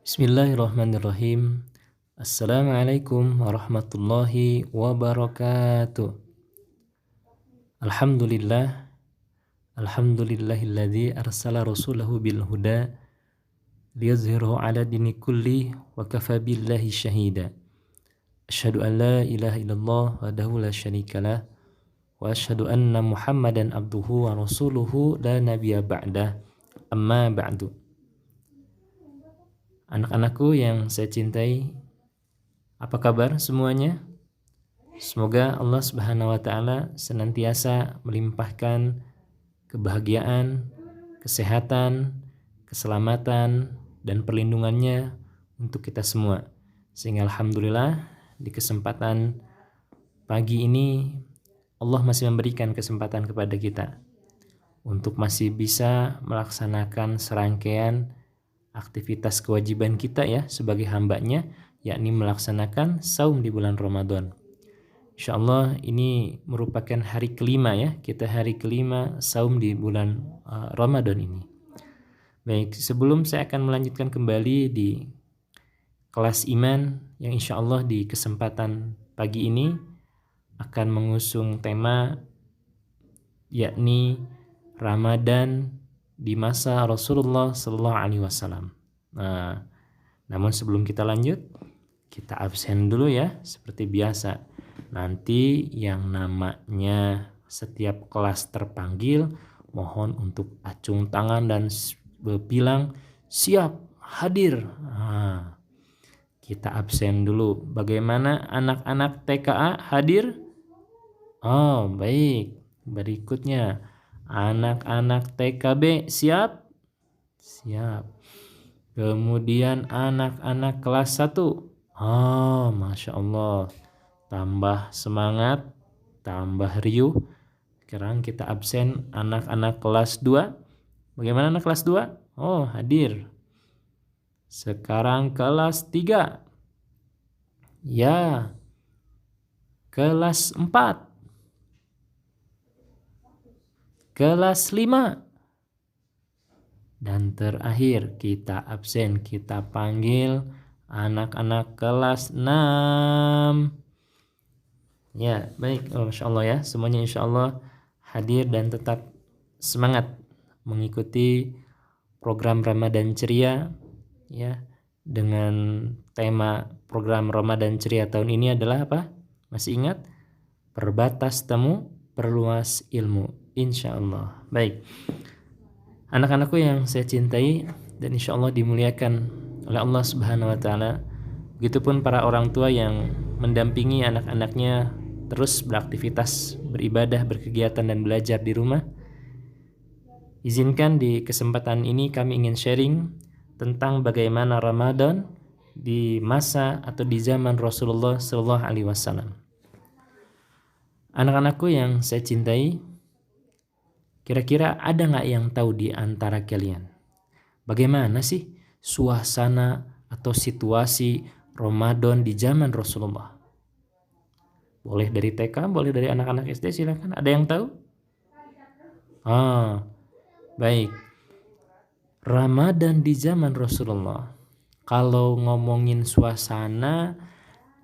Bismillahirrahmanirrahim. Assalamualaikum warahmatullahi wabarakatuh. Alhamdulillah, alhamdulillahilladzi arsala rasulahu bil huda liyuzhirahu ala dini kulli wa kafa billahi syahida. Asyhadu an la ilaha illallah wahdahu la syarikalah wa asyhadu anna Muhammadan abduhu wa rasuluhu la nabiyya ba'dah. Amma ba'du. Anak-anakku yang saya cintai, apa kabar semuanya? Semoga Allah Subhanahu wa taala senantiasa melimpahkan kebahagiaan, kesehatan, keselamatan dan perlindungannya untuk kita semua. Sehingga alhamdulillah di kesempatan pagi ini Allah masih memberikan kesempatan kepada kita untuk masih bisa melaksanakan serangkaian aktivitas kewajiban kita ya sebagai hambanya, yakni melaksanakan saum di bulan Ramadan. Insyaallah ini merupakan hari kelima ya, kita hari kelima saum di bulan Ramadan ini. Baik, sebelum saya akan melanjutkan kembali di kelas iman yang insyaallah di kesempatan pagi ini akan mengusung tema yakni Ramadan di masa Rasulullah Sallallahu Alaihi Wasallam. Nah, namun sebelum kita lanjut, kita absen dulu ya, seperti biasa. Nanti yang namanya setiap kelas terpanggil, mohon untuk acung tangan dan bilang siap hadir. Nah, kita absen dulu. Bagaimana anak-anak TKA hadir? Oh, baik. Berikutnya. Anak-anak TKB siap? Siap. Kemudian anak-anak kelas 1. Oh, Masya Allah. Tambah semangat, tambah riuh. Sekarang kita absen anak-anak kelas 2. Bagaimana anak kelas 2? Oh, hadir. Sekarang kelas 3. Ya. Kelas 4. Kelas 5. Dan terakhir kita absen, kita panggil anak-anak kelas 6. Ya, baik. Oh, Masya Allah ya. Semuanya insya Allah hadir dan tetap semangat mengikuti program Ramadan Ceria ya. Dengan tema program Ramadan Ceria tahun ini adalah apa? Masih ingat? Perbatas temu, perluas ilmu. Insya Allah. Baik. Anak-anakku yang saya cintai dan insya Allah dimuliakan oleh Allah Subhanahu wa taala. Begitupun para orang tua yang mendampingi anak-anaknya terus beraktivitas, beribadah, berkegiatan dan belajar di rumah. Izinkan di kesempatan ini kami ingin sharing tentang bagaimana Ramadan di masa atau di zaman Rasulullah Sallallahu Alaihi Wasallam. Anak-anakku yang saya cintai, kira-kira ada nggak yang tahu di antara kalian bagaimana sih suasana atau situasi Ramadan di zaman Rasulullah? Boleh dari TK, boleh dari anak-anak SD, silakan. Ada yang tahu? Baik. Ramadan di zaman Rasulullah. Kalau ngomongin suasana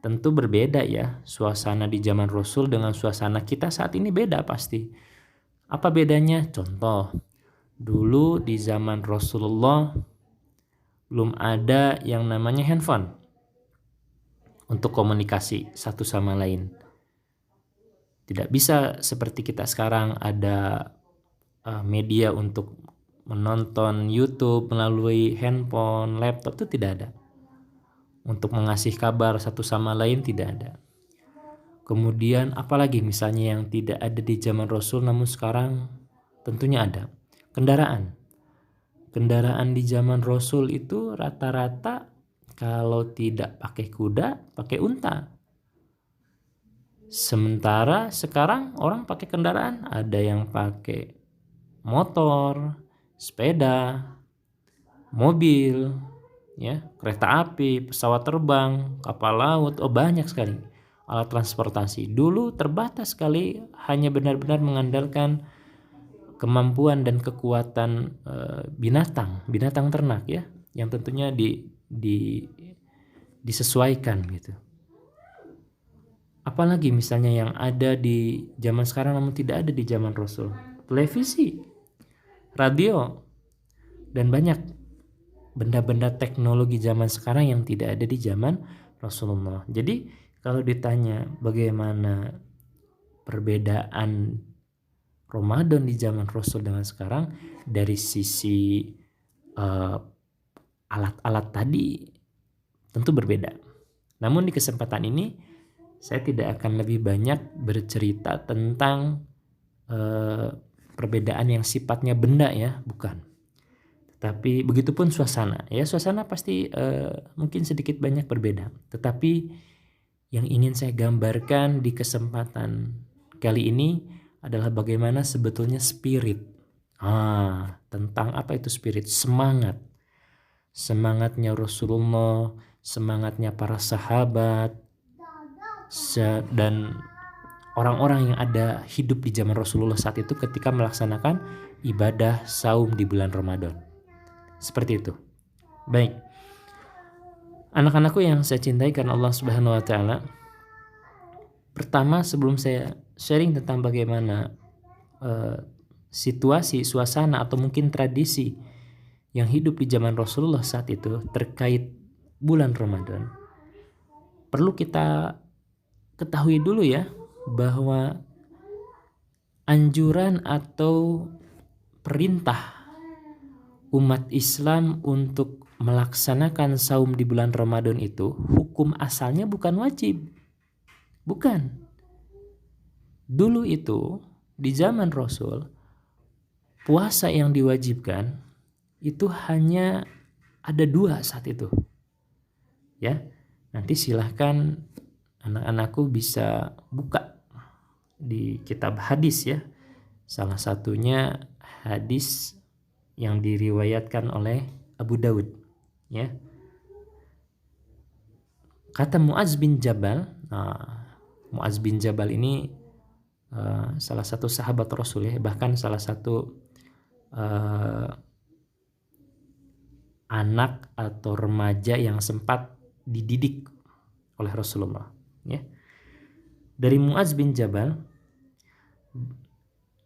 tentu berbeda ya. Suasana di zaman Rasul dengan suasana kita saat ini beda pasti. Apa bedanya? Contoh, dulu di zaman Rasulullah belum ada yang namanya handphone untuk komunikasi satu sama lain. Tidak bisa seperti kita sekarang ada media untuk menonton YouTube melalui handphone, laptop, itu tidak ada. Untuk mengasih kabar satu sama lain tidak ada. Kemudian apalagi misalnya yang tidak ada di zaman Rasul namun sekarang tentunya ada. Kendaraan. Kendaraan di zaman Rasul itu rata-rata kalau tidak pakai kuda, pakai unta. Sementara sekarang orang pakai kendaraan, ada yang pakai motor, sepeda, mobil, ya, kereta api, pesawat terbang, kapal laut, banyak sekali alat transportasi. Dulu terbatas sekali, hanya benar-benar mengandalkan kemampuan dan kekuatan binatang ternak ya, yang tentunya disesuaikan gitu. Apalagi misalnya yang ada di zaman sekarang namun tidak ada di zaman Rasul. Televisi, radio, dan banyak benda-benda teknologi zaman sekarang yang tidak ada di zaman Rasulullah. Jadi kalau ditanya bagaimana perbedaan Ramadan di zaman Rasul dengan sekarang, dari sisi alat-alat tadi tentu berbeda. Namun di kesempatan ini saya tidak akan lebih banyak bercerita tentang perbedaan yang sifatnya benda ya, bukan. Tapi begitupun suasana. Ya, suasana pasti mungkin sedikit banyak berbeda. Tetapi yang ingin saya gambarkan di kesempatan kali ini adalah bagaimana sebetulnya spirit. Tentang apa itu spirit? Semangat. Semangatnya Rasulullah, semangatnya para sahabat, dan orang-orang yang ada hidup di zaman Rasulullah saat itu ketika melaksanakan ibadah saum di bulan Ramadan. Seperti itu. Baik. Anak-anakku yang saya cintai karena Allah Subhanahu wa taala. Pertama, sebelum saya sharing tentang bagaimana situasi, suasana atau mungkin tradisi yang hidup di zaman Rasulullah saat itu terkait bulan Ramadan, perlu kita ketahui dulu ya bahwa anjuran atau perintah umat Islam untuk melaksanakan saum di bulan Ramadan itu hukum asalnya bukan wajib. Bukan. Dulu itu di zaman Rasul puasa yang diwajibkan itu hanya ada 2 saat itu. Ya. Nanti silahkan anak-anakku bisa buka di kitab hadis ya. Salah satunya hadis yang diriwayatkan oleh Abu Daud ya. Kata Mu'adz bin Jabal. Mu'adz bin Jabal ini salah satu sahabat Rasul ya, bahkan salah satu anak atau remaja yang sempat dididik oleh Rasulullah ya. Dari Mu'adz bin Jabal,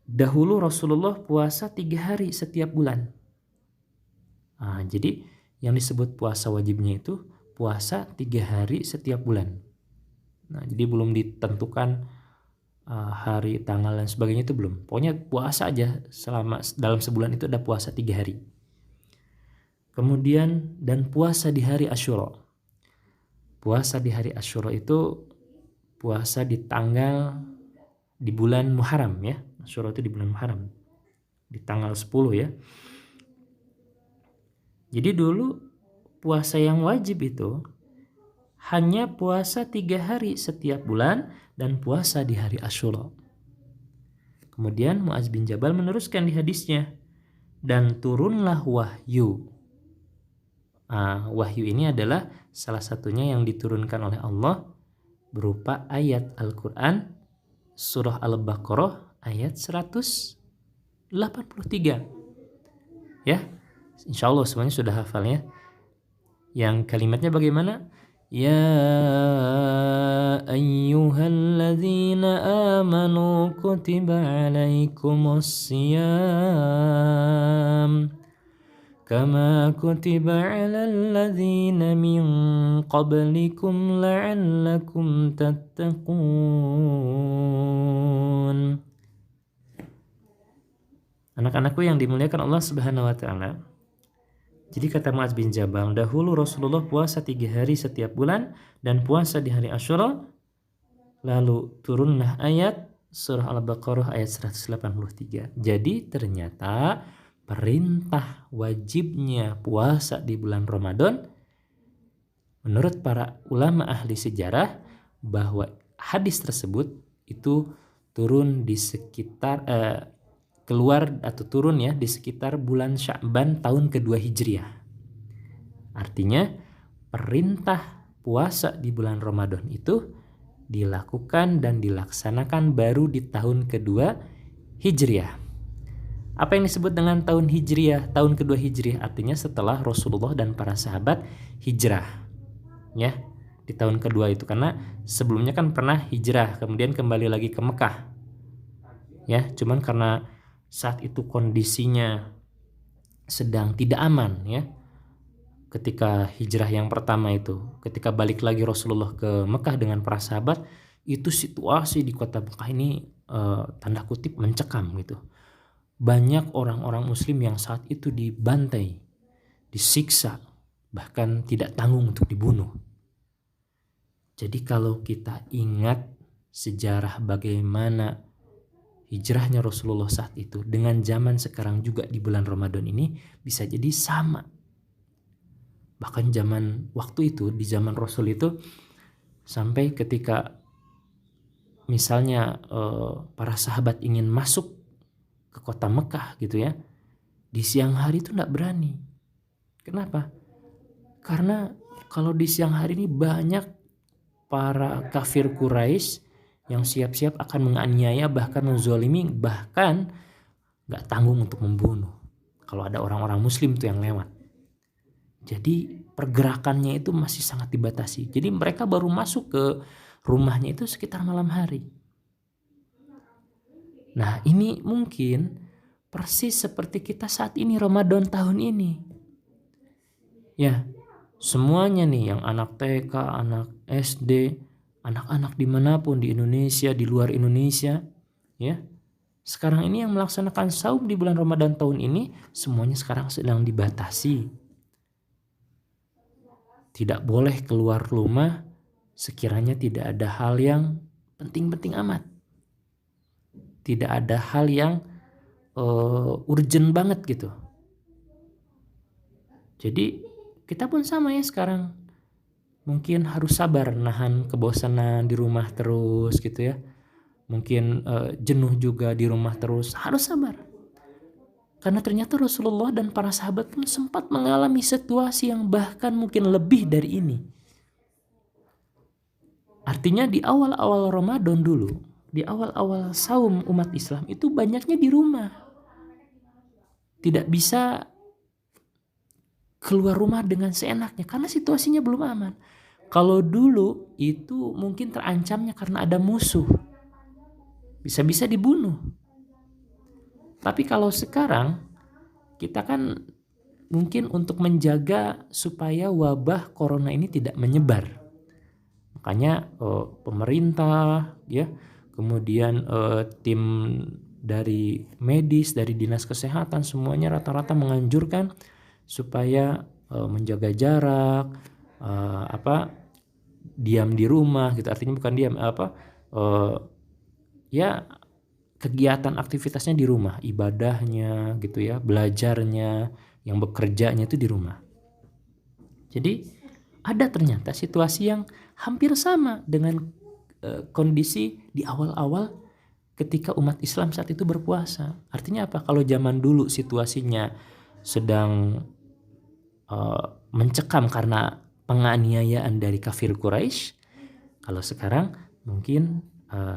dahulu Rasulullah puasa 3 hari setiap bulan. Jadi yang disebut puasa wajibnya itu puasa 3 hari setiap bulan. Jadi belum ditentukan hari, tanggal dan sebagainya, itu belum. Pokoknya puasa aja selama dalam sebulan itu ada puasa 3 hari. Kemudian dan puasa di hari Asyura. Puasa di hari Asyura itu puasa di bulan Muharram ya. Asyura itu di bulan Muharram. Di tanggal 10 ya. Jadi dulu puasa yang wajib itu hanya puasa 3 hari setiap bulan dan puasa di hari Asyura. Kemudian Mu'adz bin Jabal meneruskan di hadisnya, dan turunlah wahyu. Wahyu ini adalah salah satunya yang diturunkan oleh Allah berupa ayat Al-Quran surah Al-Baqarah ayat 183 ya. Insya Allah semuanya sudah hafal ya. Yang kalimatnya bagaimana? Ya ayyuhalladzina amanu kutiba alaikumus siyam kama kutiba alal ladzina min qablikum la'allakum tattaqun. Anak-anakku yang dimuliakan Allah Subhanahu wa taala. Jadi kata Mu'adz bin Jabal, dahulu Rasulullah puasa 3 hari setiap bulan dan puasa di hari Asyura. Lalu turunlah ayat surah Al-Baqarah ayat 183. Jadi ternyata perintah wajibnya puasa di bulan Ramadan menurut para ulama ahli sejarah bahwa hadis tersebut itu turun di sekitar keluar atau turun ya di sekitar bulan Sya'ban tahun kedua Hijriah. Artinya perintah puasa di bulan Ramadan itu dilakukan dan dilaksanakan baru di tahun kedua Hijriah. Apa yang disebut dengan tahun Hijriah, tahun kedua Hijriah, artinya setelah Rasulullah dan para sahabat hijrah, ya, di tahun kedua itu. Karena sebelumnya kan pernah hijrah, kemudian kembali lagi ke Mekah, ya. Cuman karena saat itu kondisinya sedang tidak aman, ya. Ketika hijrah yang pertama itu, ketika balik lagi Rasulullah ke Mekah dengan para sahabat, itu situasi di kota Mekah ini tanda kutip mencekam gitu. Banyak orang-orang muslim yang saat itu dibantai, disiksa, bahkan tidak tanggung untuk dibunuh. Jadi kalau kita ingat sejarah bagaimana hijrahnya Rasulullah saat itu dengan zaman sekarang juga di bulan Ramadan ini, bisa jadi sama. Bahkan zaman waktu itu, di zaman Rasul itu, sampai ketika misalnya para sahabat ingin masuk ke kota Mekah gitu ya, di siang hari itu tidak berani. Kenapa? Karena kalau di siang hari ini banyak para kafir Quraisy yang siap-siap akan menganiaya, bahkan menzalimi, bahkan gak tanggung untuk membunuh kalau ada orang-orang muslim tuh yang lewat. Jadi pergerakannya itu masih sangat dibatasi. Jadi mereka baru masuk ke rumahnya itu sekitar malam hari. Nah, ini mungkin persis seperti kita saat ini Ramadan tahun ini. Ya, semuanya nih, yang anak TK, anak SD, anak-anak dimanapun di Indonesia, di luar Indonesia, ya. Sekarang ini yang melaksanakan saum di bulan Ramadan tahun ini, semuanya sekarang sedang dibatasi. Tidak boleh keluar rumah sekiranya tidak ada hal yang penting-penting amat. Tidak ada hal yang urgent banget gitu. Jadi kita pun sama ya sekarang. Mungkin harus sabar nahan kebosanan di rumah terus gitu ya. Mungkin jenuh juga di rumah terus. Harus sabar. Karena ternyata Rasulullah dan para sahabat pun sempat mengalami situasi yang bahkan mungkin lebih dari ini. Artinya di awal-awal Ramadan dulu, di awal-awal saum umat Islam itu banyaknya di rumah. Tidak bisa keluar rumah dengan seenaknya karena situasinya belum aman. Kalau dulu itu mungkin terancamnya karena ada musuh. Bisa-bisa dibunuh. Tapi kalau sekarang kita kan mungkin untuk menjaga supaya wabah corona ini tidak menyebar. Makanya pemerintah ya, kemudian tim dari medis, dari dinas kesehatan semuanya rata-rata menganjurkan supaya menjaga jarak, diam di rumah gitu. Artinya bukan diam, ya kegiatan aktivitasnya di rumah, ibadahnya gitu ya, belajarnya, yang bekerjanya itu di rumah. Jadi ada ternyata situasi yang hampir sama dengan kondisi di awal-awal ketika umat Islam saat itu berpuasa. Artinya apa? Kalau zaman dulu situasinya sedang mencekam karena penganiayaan dari kafir Quraisy, kalau sekarang mungkin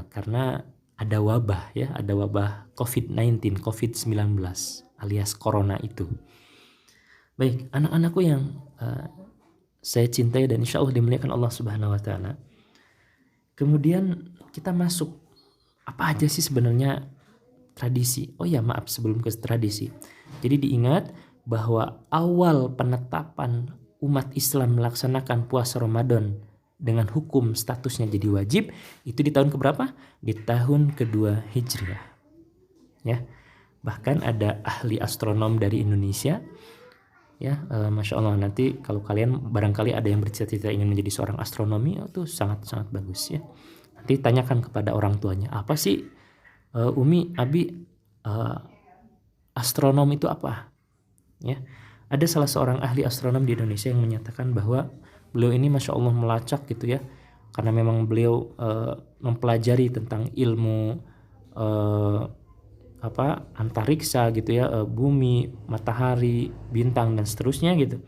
karena ada wabah ya, ada wabah COVID-19, COVID-19 alias corona itu. Baik, anak-anakku yang saya cintai dan insya Allah dimuliakan Allah Subhanahu Wa Taala. Kemudian kita masuk, apa aja sih sebenarnya tradisi? Oh ya, maaf sebelum ke tradisi. Jadi diingat bahwa awal penetapan umat Islam melaksanakan puasa Ramadan dengan hukum statusnya jadi wajib itu di tahun keberapa? Di tahun kedua Hijriah. Ya, bahkan ada ahli astronom dari Indonesia. Ya, masya Allah, nanti kalau kalian barangkali ada yang bercita-cita ingin menjadi seorang astronomi, itu sangat-sangat bagus ya. Nanti tanyakan kepada orang tuanya, apa sih Umi, Abi, astronom itu apa? Ya, ada salah seorang ahli astronom di Indonesia yang menyatakan bahwa beliau ini masya Allah melacak gitu ya, karena memang beliau mempelajari tentang ilmu antariksa gitu ya, bumi, matahari, bintang dan seterusnya gitu.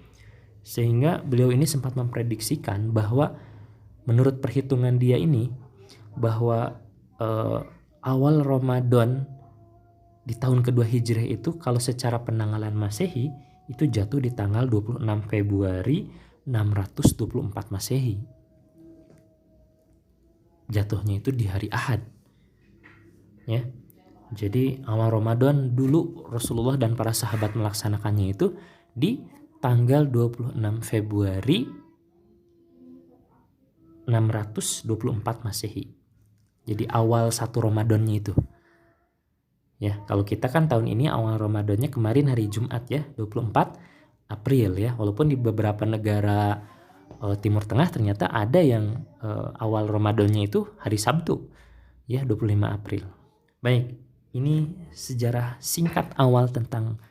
Sehingga beliau ini sempat memprediksikan bahwa menurut perhitungan dia ini bahwa awal Ramadan di tahun kedua Hijriah itu kalau secara penanggalan Masehi itu jatuh di tanggal 26 Februari 624 Masehi. Jatuhnya itu di hari Ahad. Ya. Jadi awal Ramadan dulu Rasulullah dan para sahabat melaksanakannya itu di tanggal 26 Februari 624 Masehi. Jadi awal satu Ramadannya itu. Ya, kalau kita kan tahun ini awal Ramadannya kemarin hari Jumat ya, 24 April ya. Walaupun di beberapa negara Timur Tengah ternyata ada yang awal Ramadannya itu hari Sabtu ya, 25 April. Baik, ini sejarah singkat awal tentang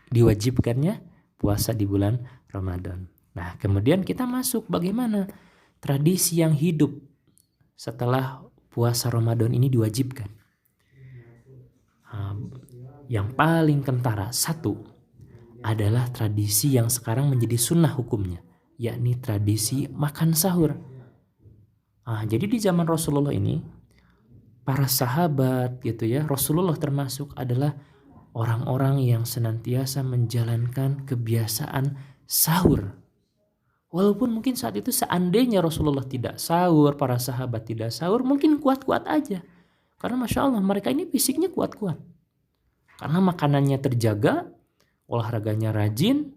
diwajibkannya puasa di bulan Ramadan. Nah, kemudian kita masuk bagaimana tradisi yang hidup setelah puasa Ramadan ini diwajibkan. Yang paling kentara satu adalah tradisi yang sekarang menjadi sunnah hukumnya, yakni tradisi makan sahur. Jadi di zaman Rasulullah ini para sahabat gitu ya, Rasulullah termasuk adalah orang-orang yang senantiasa menjalankan kebiasaan sahur. Walaupun mungkin saat itu seandainya Rasulullah tidak sahur, para sahabat tidak sahur, mungkin kuat-kuat aja. Karena Masya Allah mereka ini fisiknya kuat-kuat. Karena makanannya terjaga, olahraganya rajin,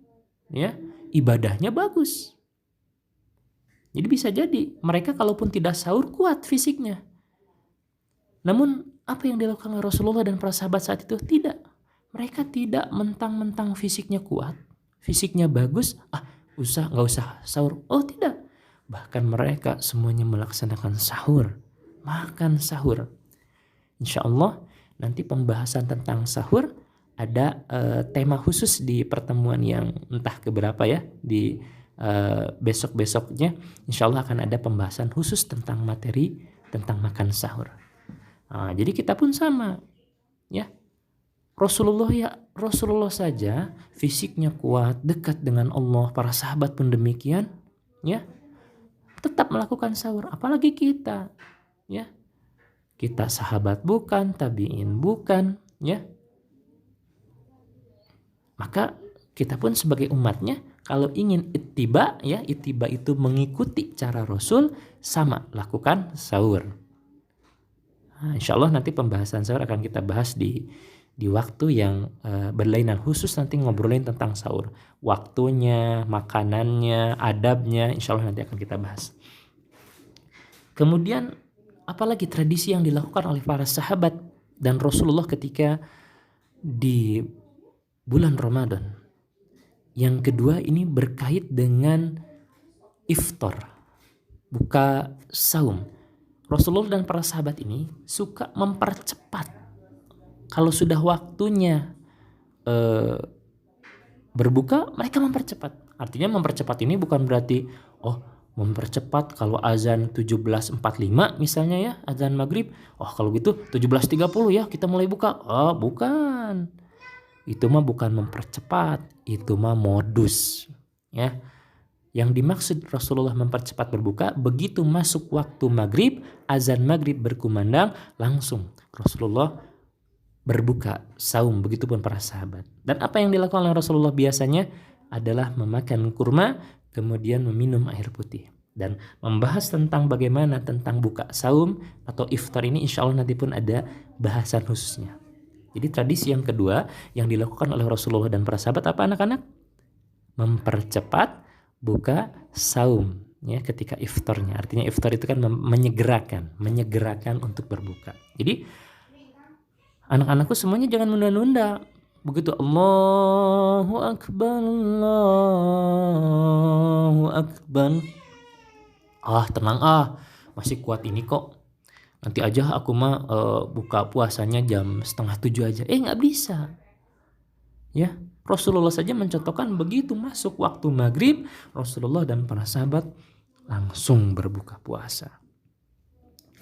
ya, ibadahnya bagus. Jadi bisa jadi mereka kalaupun tidak sahur kuat fisiknya. Namun apa yang dilakukan oleh Rasulullah dan para sahabat saat itu? Tidak. Mereka tidak mentang-mentang fisiknya kuat, fisiknya bagus, nggak usah sahur. Oh tidak. Bahkan mereka semuanya melaksanakan sahur, makan sahur. Insya Allah nanti pembahasan tentang sahur ada tema khusus di pertemuan yang entah keberapa ya, di besok-besoknya insya Allah akan ada pembahasan khusus tentang materi tentang makan sahur. Jadi kita pun sama ya, Rasulullah saja fisiknya kuat, dekat dengan Allah, para sahabat pun demikian ya, tetap melakukan sahur. Apalagi kita ya, kita sahabat bukan, tabi'in bukan ya, maka kita pun sebagai umatnya kalau ingin ittiba ya, ittiba itu mengikuti cara Rasul, sama lakukan sahur. Insya Allah nanti pembahasan sahur akan kita bahas di waktu yang berlainan, khusus nanti ngobrolin tentang sahur, waktunya, makanannya, adabnya, insya Allah nanti akan kita bahas. Kemudian apalagi tradisi yang dilakukan oleh para sahabat dan Rasulullah ketika di bulan Ramadan. Yang kedua ini berkait dengan iftar, buka saum. Rasulullah dan para sahabat ini suka mempercepat. Kalau sudah waktunya berbuka, mereka mempercepat. Artinya mempercepat ini bukan berarti mempercepat kalau azan 17.45 misalnya ya, azan maghrib. Kalau gitu 17.30 ya kita mulai buka. Bukan. Itu mah bukan mempercepat, itu mah modus ya. Yang dimaksud Rasulullah mempercepat berbuka, begitu masuk waktu maghrib, azan maghrib berkumandang, langsung Rasulullah berbuka saum, begitupun para sahabat. Dan apa yang dilakukan oleh Rasulullah biasanya adalah memakan kurma, kemudian meminum air putih. Dan membahas tentang bagaimana tentang buka saum atau iftar ini insya Allah nanti pun ada bahasan khususnya. Jadi tradisi yang kedua yang dilakukan oleh Rasulullah dan para sahabat apa anak-anak? Mempercepat buka saum ya ketika iftarnya. Artinya iftar itu kan menyegerakan untuk berbuka. Jadi anak-anakku semuanya jangan menunda-nunda. Begitu Allahu Akbar, Allahu Akbar. Tenang masih kuat ini kok. Nanti aja aku mah buka puasanya jam 6:30 aja. Nggak bisa. Ya, Rasulullah saja mencontohkan begitu masuk waktu maghrib, Rasulullah dan para sahabat langsung berbuka puasa.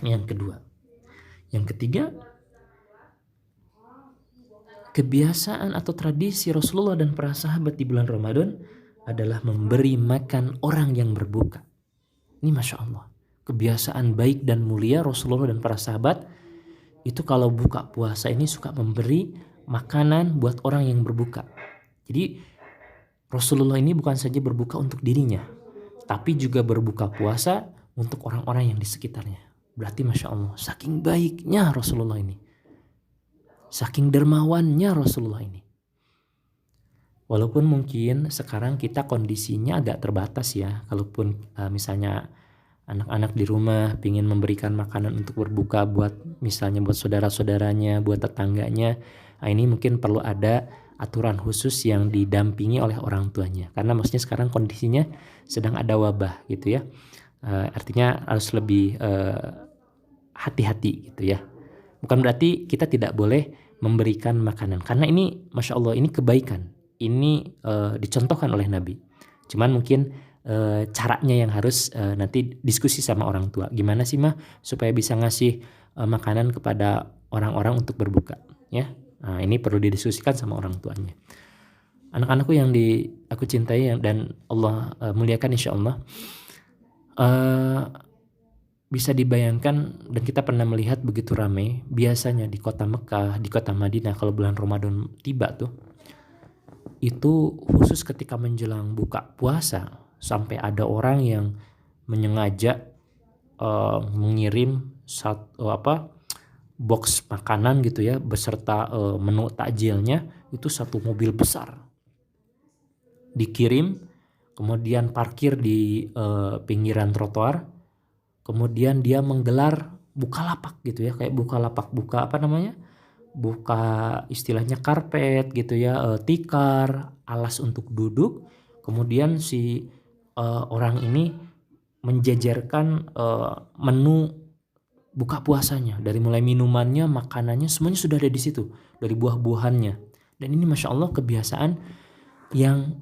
Yang kedua. Yang ketiga, kebiasaan atau tradisi Rasulullah dan para sahabat di bulan Ramadan adalah memberi makan orang yang berbuka. Ini Masya Allah. Kebiasaan baik dan mulia Rasulullah dan para sahabat itu kalau buka puasa ini suka memberi makanan buat orang yang berbuka. Jadi Rasulullah ini bukan saja berbuka untuk dirinya, tapi juga berbuka puasa untuk orang-orang yang di sekitarnya. Berarti Masya Allah, saking baiknya Rasulullah ini, saking dermawannya Rasulullah ini. Walaupun mungkin sekarang kita kondisinya agak terbatas ya, kalaupun misalnya anak-anak di rumah ingin memberikan makanan untuk berbuka buat misalnya buat saudara-saudaranya, buat tetangganya, ini mungkin perlu ada aturan khusus yang didampingi oleh orang tuanya. Karena maksudnya sekarang kondisinya sedang ada wabah gitu ya. Artinya harus lebih hati-hati gitu ya. Bukan berarti kita tidak boleh memberikan makanan. Karena ini Masya Allah ini kebaikan. Ini dicontohkan oleh Nabi. Cuman mungkin caranya yang harus nanti diskusi sama orang tua. Gimana sih mah supaya bisa ngasih makanan kepada orang-orang untuk berbuka ya. Nah, ini perlu didiskusikan sama orang tuanya. Anak-anakku yang aku cintai dan Allah muliakan insya Allah, bisa dibayangkan dan kita pernah melihat begitu ramai biasanya di kota Mekah, di kota Madinah kalau bulan Ramadan tiba tuh, itu khusus ketika menjelang buka puasa sampai ada orang yang menyengaja mengirim box makanan gitu ya beserta menu takjilnya, itu satu mobil besar dikirim, kemudian parkir di pinggiran trotoar, kemudian dia menggelar bukalapak gitu ya, kayak bukalapak, buka istilahnya karpet gitu ya, tikar, alas untuk duduk, kemudian si orang ini menjajarkan menu buka puasanya, dari mulai minumannya, makanannya, semuanya sudah ada di situ, dari buah-buahannya. Dan ini Masya Allah kebiasaan yang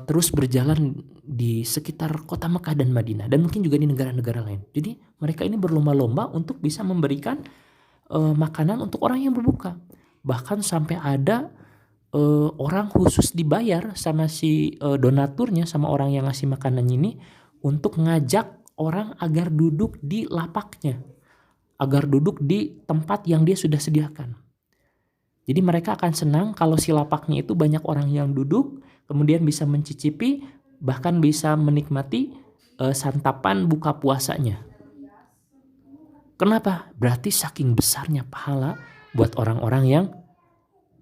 terus berjalan di sekitar kota Mekah dan Madinah, dan mungkin juga di negara-negara lain. Jadi mereka ini berlomba-lomba untuk bisa memberikan makanan untuk orang yang berbuka. Bahkan sampai ada orang khusus dibayar sama si donaturnya, sama orang yang ngasih makanan ini, untuk ngajak orang agar duduk di lapaknya, agar duduk di tempat yang dia sudah sediakan. Jadi mereka akan senang kalau si lapaknya itu banyak orang yang duduk, kemudian bisa mencicipi, bahkan bisa menikmati santapan buka puasanya. Kenapa? Berarti saking besarnya pahala buat orang-orang yang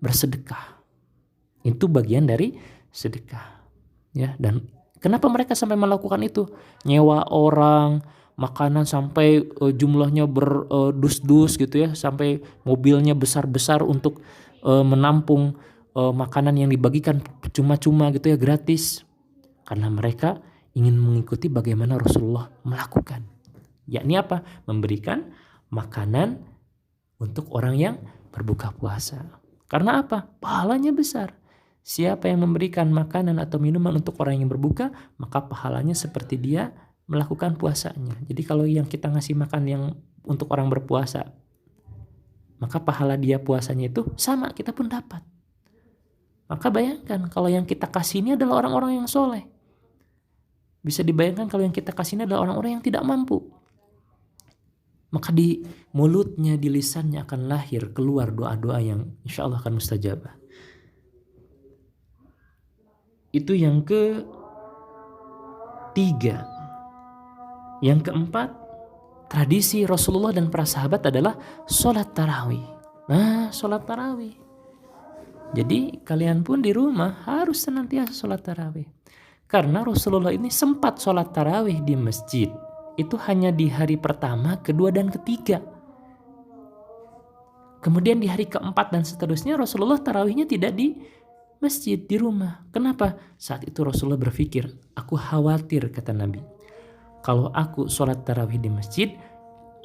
bersedekah. Itu bagian dari sedekah. Ya, dan kenapa mereka sampai melakukan itu? Nyewa orang, makanan sampai jumlahnya berdus-dus gitu ya, sampai mobilnya besar-besar untuk menampung makanan yang dibagikan cuma-cuma gitu ya, gratis. Karena mereka ingin mengikuti bagaimana Rasulullah melakukan. Yakni apa? Memberikan makanan untuk orang yang berbuka puasa. Karena apa? Pahalanya besar. Siapa yang memberikan makanan atau minuman untuk orang yang berbuka, maka pahalanya seperti dia melakukan puasanya. Jadi kalau yang kita ngasih makan yang untuk orang berpuasa, maka pahala dia puasanya itu sama, kita pun dapat. Maka bayangkan kalau yang kita kasih ini adalah orang-orang yang soleh. Bisa dibayangkan kalau yang kita kasih ini adalah orang-orang yang tidak mampu. Maka di mulutnya, di lisannya akan lahir keluar doa-doa yang insya Allah akan mustajabah. Itu yang ketiga. Yang keempat, tradisi Rasulullah dan para sahabat adalah sholat tarawih. Nah, sholat tarawih. Jadi kalian pun di rumah harus senantiasa sholat tarawih. Karena Rasulullah ini sempat sholat tarawih di masjid. Itu hanya di hari pertama, kedua, dan ketiga. Kemudian di hari keempat dan seterusnya Rasulullah tarawihnya tidak di masjid, di rumah. Kenapa? Saat itu Rasulullah berpikir, aku khawatir, kata Nabi, kalau aku sholat tarawih di masjid,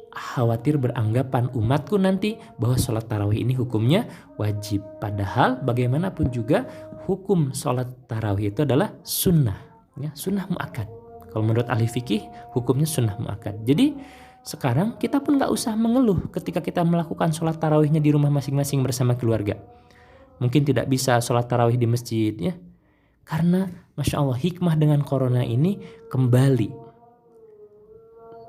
khawatir beranggapan umatku nanti bahwa sholat tarawih ini hukumnya wajib. Padahal bagaimanapun juga hukum sholat tarawih itu adalah sunnah, ya, sunnah muakkad. Kalau menurut ahli fikih hukumnya sunnah muakkad. Jadi sekarang kita pun gak usah mengeluh ketika kita melakukan sholat tarawihnya di rumah masing-masing bersama keluarga. Mungkin tidak bisa sholat tarawih di masjid ya. Karena Masya Allah hikmah dengan corona ini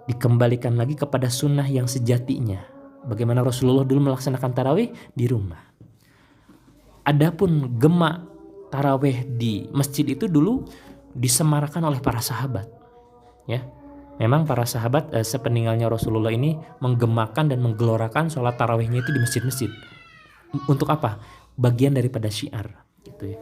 dikembalikan lagi kepada sunnah yang sejatinya. Bagaimana Rasulullah dulu melaksanakan tarawih di rumah. Adapun gemak taraweh di masjid itu dulu disemarakan oleh para sahabat, ya. Memang para sahabat sepeninggalnya Rasulullah ini menggemakan dan menggelorakan sholat tarawihnya itu di masjid-masjid. Untuk apa? Bagian daripada syiar, gitu ya.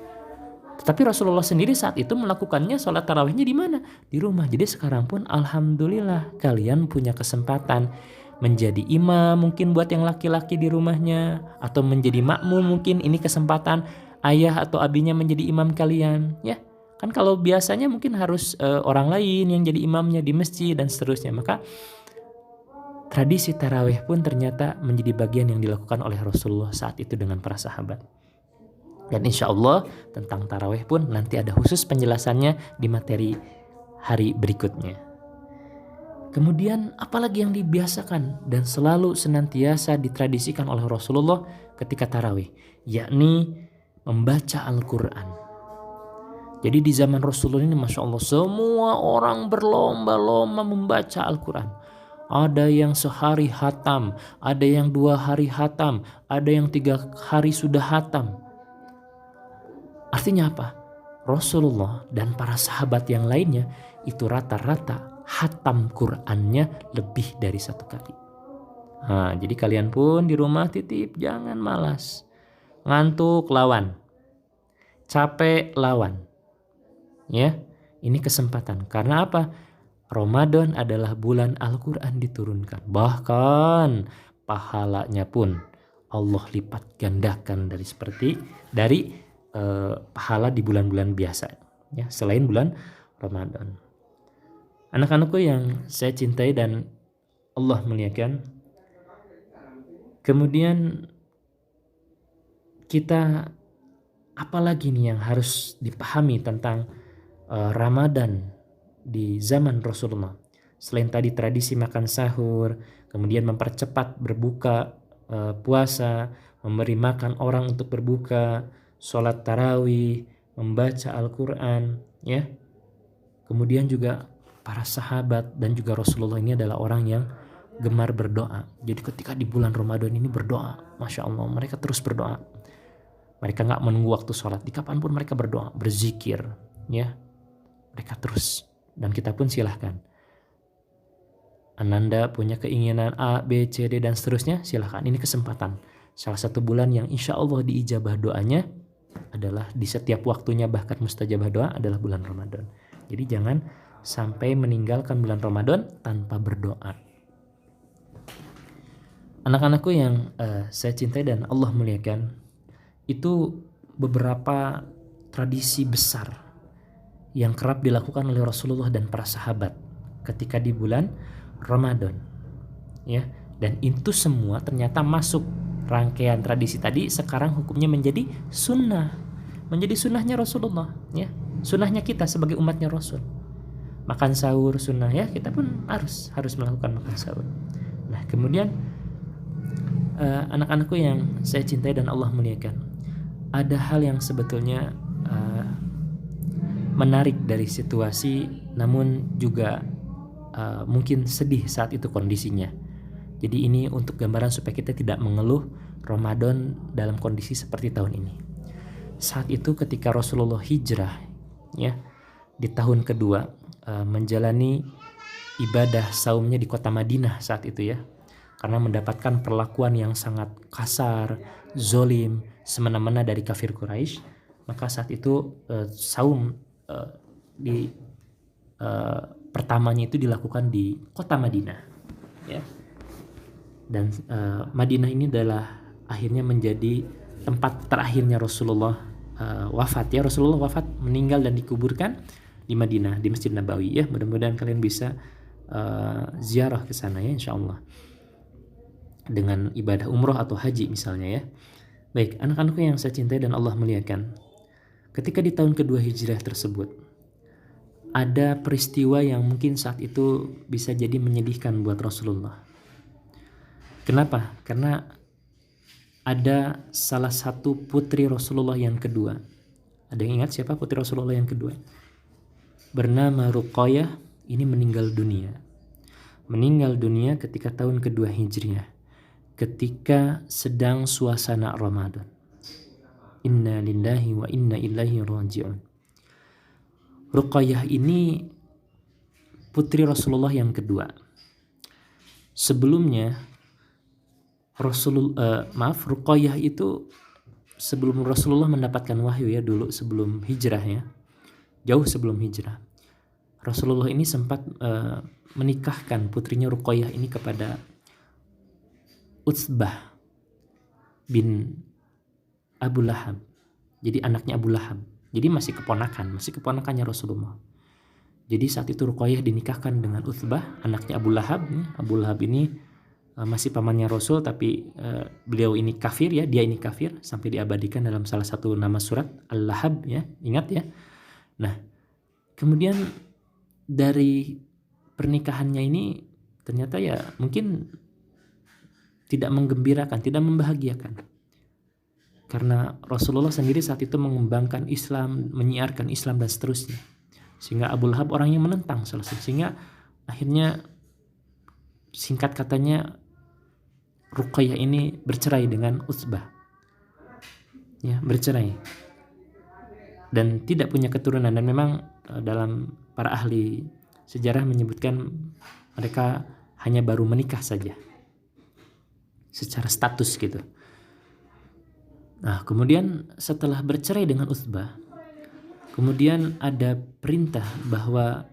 Tetapi Rasulullah sendiri saat itu melakukannya sholat tarawihnya di mana? Di rumah. Jadi sekarang pun alhamdulillah kalian punya kesempatan menjadi imam mungkin buat yang laki-laki di rumahnya, atau menjadi makmum mungkin ini kesempatan ayah atau abinya menjadi imam kalian, ya. Kan kalau biasanya mungkin harus orang lain yang jadi imamnya di masjid dan seterusnya. Maka tradisi tarawih pun ternyata menjadi bagian yang dilakukan oleh Rasulullah saat itu dengan para sahabat. Dan insya Allah tentang tarawih pun nanti ada khusus penjelasannya di materi hari berikutnya. Kemudian apalagi yang dibiasakan dan selalu senantiasa ditradisikan oleh Rasulullah ketika tarawih, yakni membaca Al-Quran. Jadi di zaman Rasulullah ini Masya Allah semua orang berlomba-lomba membaca Al-Quran. Ada yang sehari hatam, ada yang 2 hari hatam, ada yang 3 hari sudah hatam. Artinya apa? Rasulullah dan para sahabat yang lainnya itu rata-rata hatam Qur'annya lebih dari 1 kali. Nah, jadi kalian pun di rumah titip jangan malas. Ngantuk lawan. Capek lawan. Ya, ini kesempatan. Karena apa? Ramadan adalah bulan Al-Quran diturunkan. Bahkan pahalanya pun Allah lipat gandakan dari pahala di bulan-bulan biasa, ya, selain bulan Ramadan. Anak-anakku yang saya cintai dan Allah muliakan, kemudian kita apalagi nih yang harus dipahami tentang Ramadan di zaman Rasulullah. Selain tadi tradisi makan sahur, kemudian mempercepat berbuka puasa, memberi makan orang untuk berbuka, sholat tarawih, membaca Al-Quran, ya. Kemudian juga para sahabat dan juga Rasulullah ini adalah orang yang gemar berdoa. Jadi ketika di bulan Ramadan ini berdoa, Masya Allah, mereka terus berdoa. Mereka gak menunggu waktu sholat, di kapanpun mereka berdoa, berzikir, ya. Mereka terus, dan kita pun silahkan. Ananda punya keinginan A, B, C, D dan seterusnya, silahkan. Ini kesempatan. Salah satu bulan yang insya Allah diijabah doanya adalah di setiap waktunya, bahkan mustajabah doa adalah bulan Ramadan. Jadi jangan sampai meninggalkan bulan Ramadan tanpa berdoa. Anak-anakku yang saya cintai dan Allah muliakan, itu beberapa tradisi besar yang kerap dilakukan oleh Rasulullah dan para sahabat ketika di bulan Ramadan, ya. Dan itu semua ternyata masuk rangkaian tradisi tadi, sekarang hukumnya menjadi sunnah, menjadi sunnahnya Rasulullah, ya, sunnahnya kita sebagai umatnya Rasul. Makan sahur sunnah, ya, kita pun harus melakukan makan sahur. Nah, kemudian anak-anakku yang saya cintai dan Allah muliakan, ada hal yang sebetulnya menarik dari situasi, namun juga mungkin sedih saat itu kondisinya. Jadi ini untuk gambaran supaya kita tidak mengeluh Ramadan dalam kondisi seperti tahun ini. Saat itu ketika Rasulullah hijrah, ya, di tahun kedua, menjalani ibadah saumnya di kota Madinah saat itu, ya, karena mendapatkan perlakuan yang sangat kasar, zolim, semena-mena dari kafir Quraisy, maka saat itu saum pertamanya itu dilakukan di kota Madinah, ya. Dan Madinah ini adalah akhirnya menjadi tempat terakhirnya Rasulullah wafat, ya. Rasulullah wafat, meninggal dan dikuburkan di Madinah, di Masjid Nabawi, ya. Mudah-mudahan kalian bisa ziarah ke sana, ya, insya Allah, dengan ibadah umroh atau haji misalnya, ya. Baik, anak-anakku yang saya cintai dan Allah muliakan, ketika di tahun kedua hijrah tersebut ada peristiwa yang mungkin saat itu bisa jadi menyedihkan buat Rasulullah. Kenapa? Karena ada salah satu putri Rasulullah yang kedua. Ada yang ingat siapa putri Rasulullah yang kedua? Bernama Ruqayyah. Ini meninggal dunia. Meninggal dunia ketika tahun kedua hijriah, ketika sedang suasana Ramadan. Inna lillahi wa inna ilaihi raji'un. Ruqayyah ini putri Rasulullah yang kedua. Sebelumnya Ruqayyah itu sebelum Rasulullah mendapatkan wahyu ya, dulu sebelum hijrah ya, jauh sebelum hijrah, Rasulullah ini sempat menikahkan putrinya Ruqayyah ini kepada Utsbah bin Abu Lahab. Jadi anaknya Abu Lahab. Jadi masih keponakannya Rasulullah. Jadi saat itu Ruqayyah dinikahkan dengan Utsbah, anaknya Abu Lahab. Abu Lahab ini masih pamannya Rasul, tapi beliau ini kafir ya, dia ini kafir, sampai diabadikan dalam salah satu nama surat Al-Lahab ya, ingat ya. Nah, kemudian dari pernikahannya ini ternyata ya mungkin tidak menggembirakan, tidak membahagiakan. Karena Rasulullah sendiri saat itu mengembangkan Islam, menyiarkan Islam dan seterusnya. Sehingga Abu Lahab orang yang menentang selesai. Sehingga akhirnya singkat katanya Ruqayyah ini bercerai dengan Utsbah. Ya, bercerai. Dan tidak punya keturunan, dan memang dalam para ahli sejarah menyebutkan mereka hanya baru menikah saja. Secara status gitu. Nah, kemudian setelah bercerai dengan Utsbah, kemudian ada perintah bahwa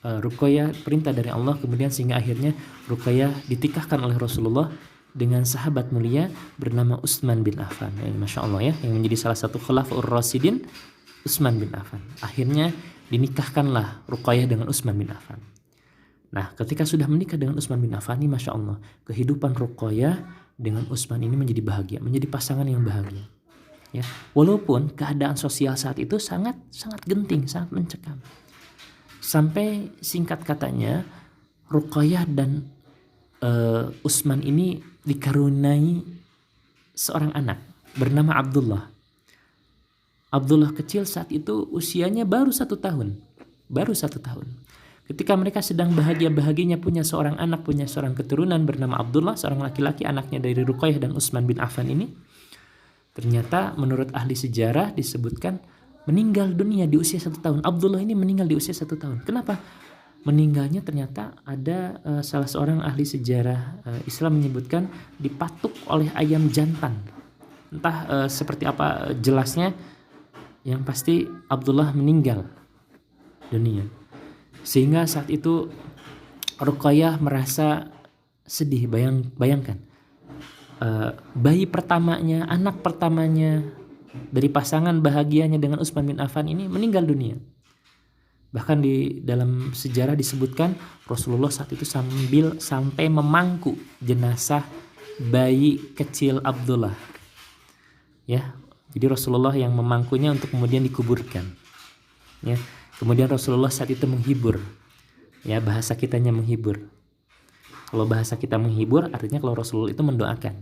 Ruqayyah, perintah dari Allah, kemudian sehingga akhirnya Ruqayyah ditikahkan oleh Rasulullah dengan sahabat mulia bernama Utsman bin Affan. Masya Allah ya, yang menjadi salah satu Khulafaur Rasyidin, Utsman bin Affan. Akhirnya dinikahkanlah Ruqayyah dengan Utsman bin Affan. Nah, ketika sudah menikah dengan Utsman bin Affan ini, Masya Allah, kehidupan Ruqayyah dengan Utsman ini menjadi bahagia, menjadi pasangan yang bahagia. Ya, walaupun keadaan sosial saat itu sangat genting, sangat mencekam. Sampai singkat katanya Ruqayyah dan Utsman ini dikaruniai seorang anak bernama Abdullah. Abdullah kecil saat itu usianya baru 1 tahun. Ketika mereka sedang bahagia-bahagianya punya seorang anak, punya seorang keturunan bernama Abdullah, seorang laki-laki, anaknya dari Ruqayyah dan Utsman bin Affan ini, ternyata menurut ahli sejarah disebutkan meninggal dunia di usia 1 tahun. Abdullah ini meninggal di usia 1 tahun. Kenapa? Meninggalnya ternyata ada salah seorang ahli sejarah Islam menyebutkan dipatuk oleh ayam jantan. Entah seperti apa jelasnya, yang pasti Abdullah meninggal dunia. Sehingga saat itu Ruqayyah merasa sedih. Bayangkan bayi pertamanya, anak pertamanya dari pasangan bahagianya dengan Utsman bin Affan ini meninggal dunia. Bahkan di dalam sejarah disebutkan Rasulullah saat itu sampai memangku jenazah bayi kecil Abdullah. Ya, jadi Rasulullah yang memangkunya untuk kemudian dikuburkan. Ya. Kemudian Rasulullah saat itu menghibur. Ya, bahasa kitanya menghibur. Kalau bahasa kita menghibur artinya kalau Rasulullah itu mendoakan.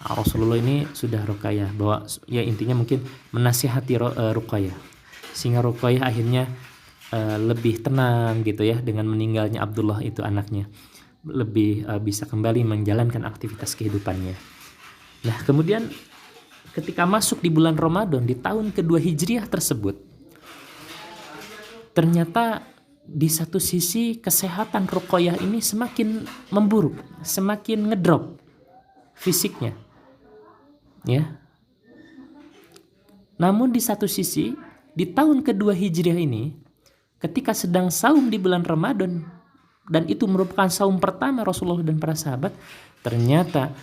Nah, Rasulullah ini sudah Ruqayyah, bahwa ya intinya mungkin menasihati Ruqayyah. Sehingga Ruqayyah akhirnya lebih tenang gitu ya dengan meninggalnya Abdullah itu anaknya. Lebih bisa kembali menjalankan aktivitas kehidupannya. Nah, kemudian ketika masuk di bulan Ramadan di tahun kedua Hijriah tersebut, ternyata di satu sisi kesehatan Ruqayyah ini semakin memburuk, semakin ngedrop fisiknya. Ya. Namun di satu sisi di tahun kedua Hijriah ini, ketika sedang saum di bulan Ramadan, dan itu merupakan saum pertama Rasulullah dan para sahabat, ternyata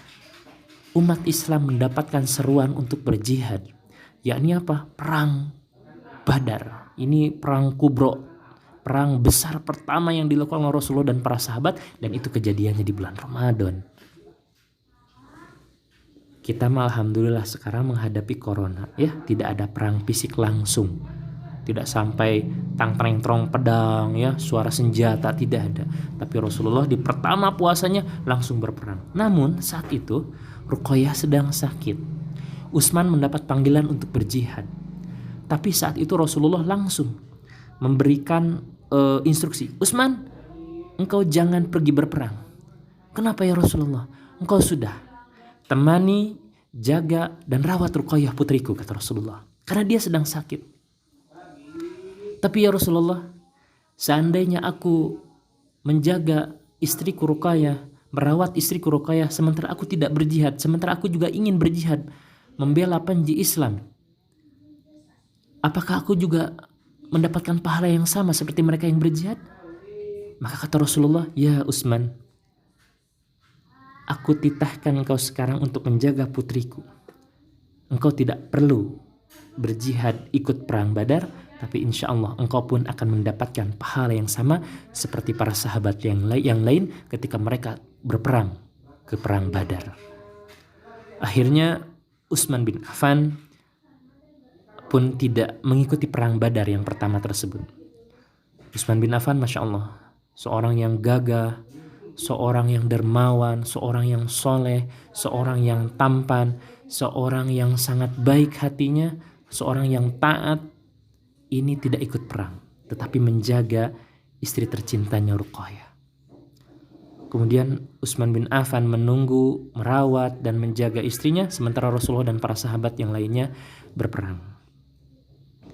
umat Islam mendapatkan seruan untuk berjihad. Yakni apa? Perang Badar. Ini perang kubro, perang besar pertama yang dilakukan oleh Rasulullah dan para sahabat, dan itu kejadiannya di bulan Ramadan. Kita mah alhamdulillah sekarang menghadapi corona ya, tidak ada perang fisik langsung. Tidak sampai tang-treng-trong pedang ya, suara senjata, tidak ada. Tapi Rasulullah di pertama puasanya langsung berperang. Namun saat itu Ruqayyah sedang sakit. Utsman mendapat panggilan untuk berjihad. Tapi saat itu Rasulullah langsung memberikan instruksi, Utsman, engkau jangan pergi berperang. Kenapa ya Rasulullah? Engkau sudah temani jaga dan rawat Ruqayyah putriku, kata Rasulullah, karena dia sedang sakit. Tapi ya Rasulullah, seandainya aku menjaga istriku Ruqayyah, merawat istriku Ruqayyah, sementara aku tidak berjihad, sementara aku juga ingin berjihad membela panji Islam, apakah aku juga mendapatkan pahala yang sama seperti mereka yang berjihad? Maka kata Rasulullah, ya Utsman, aku titahkan engkau sekarang untuk menjaga putriku. Engkau tidak perlu berjihad ikut perang Badar, tapi insya Allah engkau pun akan mendapatkan pahala yang sama seperti para sahabat yang lain ketika mereka berperang ke perang Badar. Akhirnya Utsman bin Affan pun tidak mengikuti perang Badar yang pertama tersebut. Utsman bin Affan, Masya Allah, seorang yang gagah, seorang yang dermawan, seorang yang soleh, seorang yang tampan, seorang yang sangat baik hatinya, seorang yang taat. Ini tidak ikut perang, tetapi menjaga istri tercintanya Ruqayyah. Kemudian Utsman bin Affan menunggu, merawat dan menjaga istrinya, sementara Rasulullah dan para sahabat yang lainnya berperang.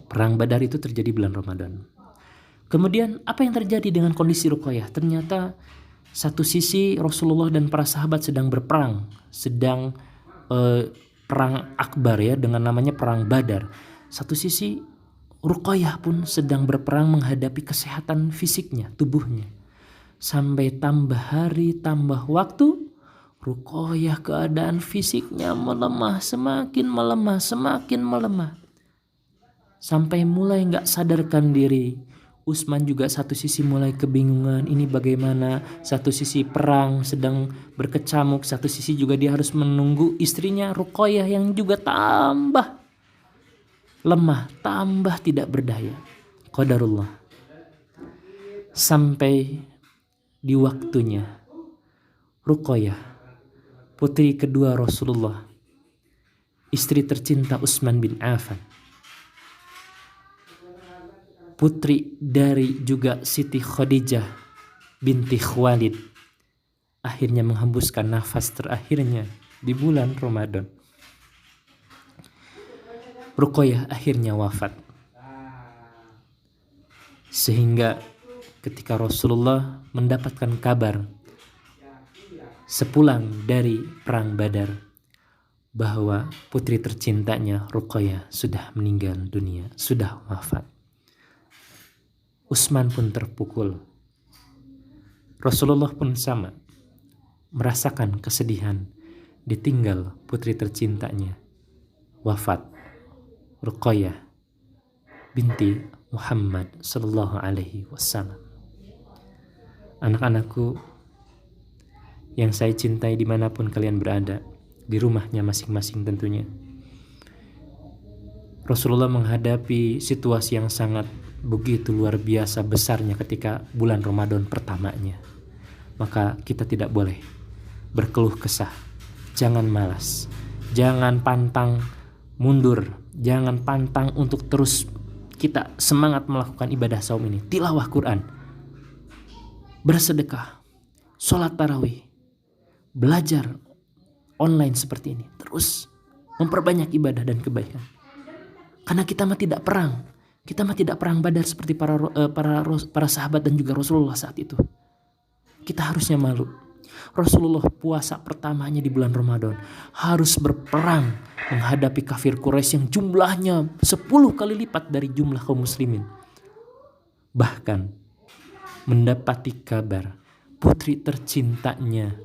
Perang Badar itu terjadi bulan Ramadan. Kemudian apa yang terjadi dengan kondisi Ruqayyah? Ternyata satu sisi Rasulullah dan para sahabat sedang berperang, sedang perang akbar ya, dengan namanya perang Badar. Satu sisi Ruqayyah pun sedang berperang menghadapi kesehatan fisiknya, tubuhnya. Sampai tambah hari, tambah waktu, Ruqayyah keadaan fisiknya melemah, semakin melemah, semakin melemah. Sampai mulai gak sadarkan diri. Utsman juga satu sisi mulai kebingungan, ini bagaimana, satu sisi perang sedang berkecamuk, satu sisi juga dia harus menunggu istrinya Ruqayyah yang juga tambah lemah, tambah tidak berdaya. Qadarullah. Sampai di waktunya Ruqayyah, putri kedua Rasulullah, istri tercinta Utsman bin Affan, putri dari juga Siti Khadijah binti Khuwailid, akhirnya menghembuskan nafas terakhirnya di bulan Ramadan. Ruqayyah akhirnya wafat. Sehingga ketika Rasulullah mendapatkan kabar sepulang dari perang Badar bahwa putri tercintanya Ruqayyah sudah meninggal dunia, sudah wafat, Utsman pun terpukul. Rasulullah pun sama, merasakan kesedihan ditinggal putri tercintanya wafat, Ruqayyah binti Muhammad sallallahu alaihi wasallam. Anak-anakku yang saya cintai dimanapun kalian berada, di rumahnya masing-masing tentunya, Rasulullah menghadapi situasi yang sangat begitu luar biasa besarnya ketika bulan Ramadan pertamanya. Maka kita tidak boleh berkeluh kesah, jangan malas, jangan pantang mundur, jangan pantang untuk terus kita semangat melakukan ibadah saum ini. Tilawah Quran, bersedekah, sholat tarawih, belajar online seperti ini, terus memperbanyak ibadah dan kebaikan. Karena kita mah tidak perang, kita mah tidak perang Badar seperti para sahabat dan juga Rasulullah saat itu. Kita harusnya malu. Rasulullah puasa pertamanya di bulan Ramadan harus berperang menghadapi kafir Quraisy yang jumlahnya 10 kali lipat dari jumlah kaum muslimin. Bahkan mendapati kabar putri tercintanya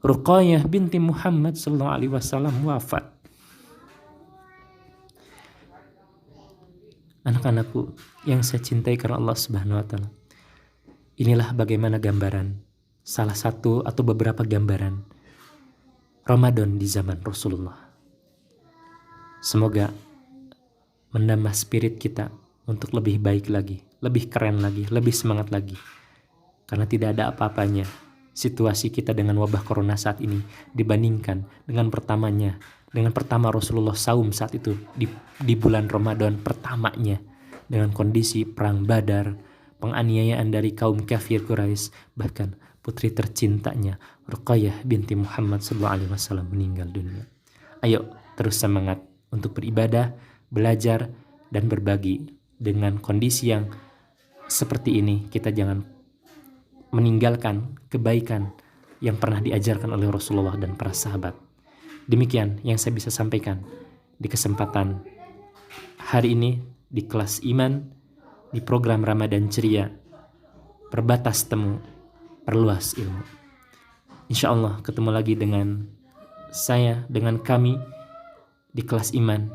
Ruqayyah binti Muhammad sallallahu alaihi wasallam wafat. Anak-anakku yang saya cintai karena Allah Subhanahu wa taala, inilah bagaimana gambaran, salah satu atau beberapa gambaran Ramadan di zaman Rasulullah. Semoga menambah spirit kita untuk lebih baik lagi, lebih keren lagi, lebih semangat lagi. Karena tidak ada apa-apanya situasi kita dengan wabah corona saat ini dibandingkan dengan pertama Rasulullah saum saat itu di bulan Ramadan pertamanya, dengan kondisi perang Badar, penganiayaan dari kaum kafir Quraisy, bahkan putri tercintanya Ruqayyah binti Muhammad sallallahu alaihi wasallam meninggal dunia. Ayo terus semangat untuk beribadah, belajar, dan berbagi. Dengan kondisi yang seperti ini, kita jangan meninggalkan kebaikan yang pernah diajarkan oleh Rasulullah dan para sahabat. Demikian yang saya bisa sampaikan di kesempatan hari ini di kelas iman, di program Ramadan Ceria, perbatas temu, perluas ilmu. Insya Allah ketemu lagi dengan saya, dengan kami di kelas iman,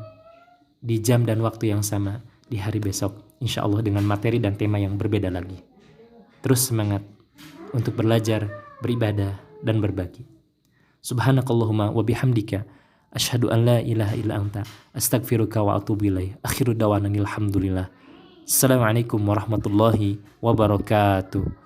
di jam dan waktu yang sama di hari besok. Insya Allah dengan materi dan tema yang berbeda lagi. Terus semangat untuk belajar, beribadah, dan berbagi. Subhanakallahumma wa bihamdika asyhadu an la ilaha illa anta astaghfiruka wa atubu ilaik. Akhiru dawana alhamdulillah. Assalamualaikum warahmatullahi wabarakatuh.